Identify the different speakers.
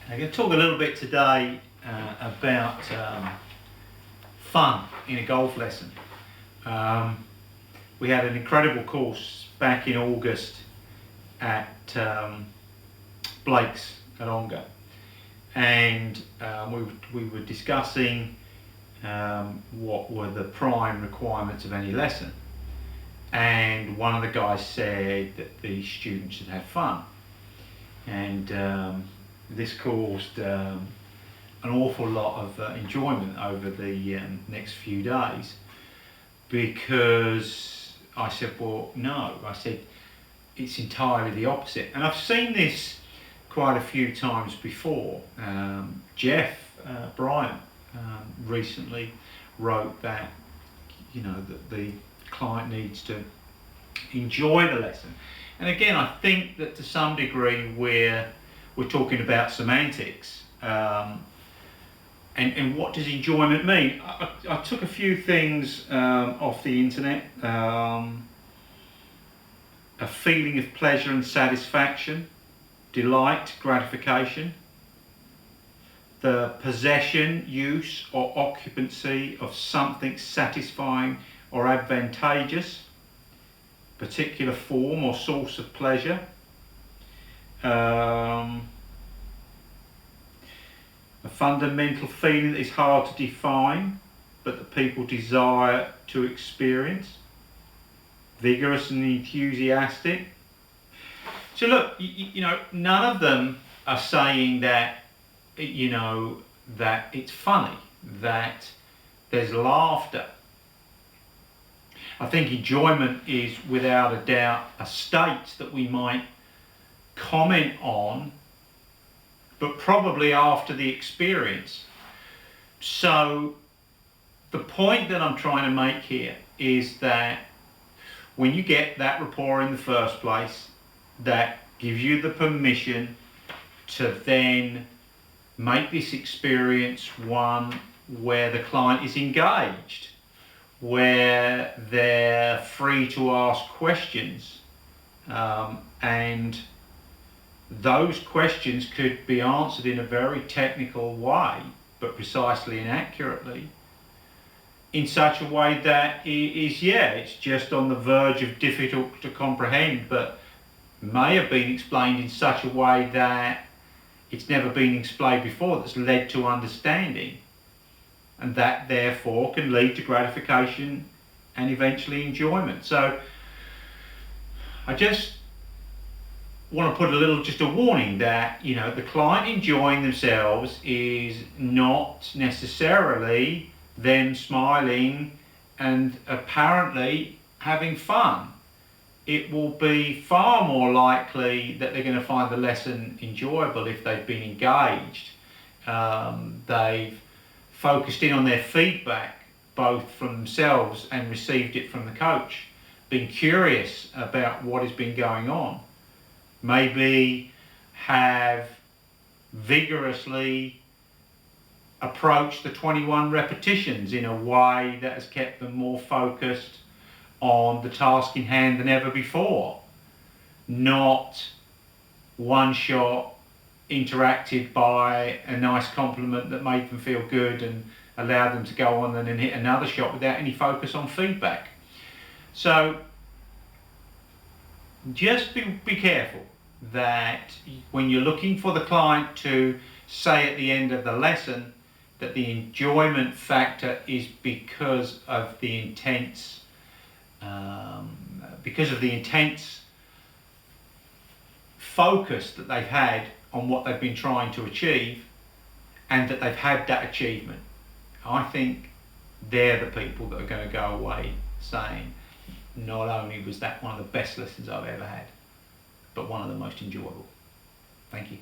Speaker 1: I'm going to talk a little bit today about fun in a golf lesson. We had an incredible course back in August at Blake's at Ongar, and we were discussing what were the prime requirements of any lesson, and one of the guys said that the students should have fun, and this caused an awful lot of enjoyment over the next few days, because I said, well, no, I said it's entirely the opposite. And I've seen this quite a few times before. Jeff Bryant recently wrote that, you know, that the client needs to enjoy the lesson. And again, I think that to some degree we're talking about semantics, and what does enjoyment mean? I took a few things off the internet. A feeling of pleasure and satisfaction, delight, gratification, the possession, use or occupancy of something satisfying or advantageous, particular form or source of pleasure, a fundamental feeling that is hard to define but that people desire to experience, vigorous and enthusiastic. So look, you know, none of them are saying that, you know, that it's funny, that there's laughter. I think enjoyment is without a doubt a state that we might comment on, but probably after the experience. So the point that I'm trying to make here is that when you get that rapport in the first place, that gives you the permission to then make this experience one where the client is engaged, where they're free to ask questions, and those questions could be answered in a very technical way, but precisely and accurately, in such a way that it's just on the verge of difficult to comprehend, but may have been explained in such a way that it's never been explained before, that's led to understanding, and that therefore can lead to gratification and eventually enjoyment. So I just want to put just a warning that, you know, the client enjoying themselves is not necessarily them smiling and apparently having fun. It will be far more likely that they're going to find the lesson enjoyable if they've been engaged. They've focused in on their feedback, both from themselves and received it from the coach, been curious about what has been going on, maybe have vigorously approached the 21 repetitions in a way that has kept them more focused on the task in hand than ever before, not one shot interacted by a nice compliment that made them feel good and allowed them to go on and then hit another shot without any focus on feedback. So just be careful that when you're looking for the client to say at the end of the lesson that the enjoyment factor is because of the intense focus that they've had on what they've been trying to achieve, and that they've had that achievement. I think they're the people that are going to go away saying, not only was that one of the best lessons I've ever had, but one of the most enjoyable. Thank you.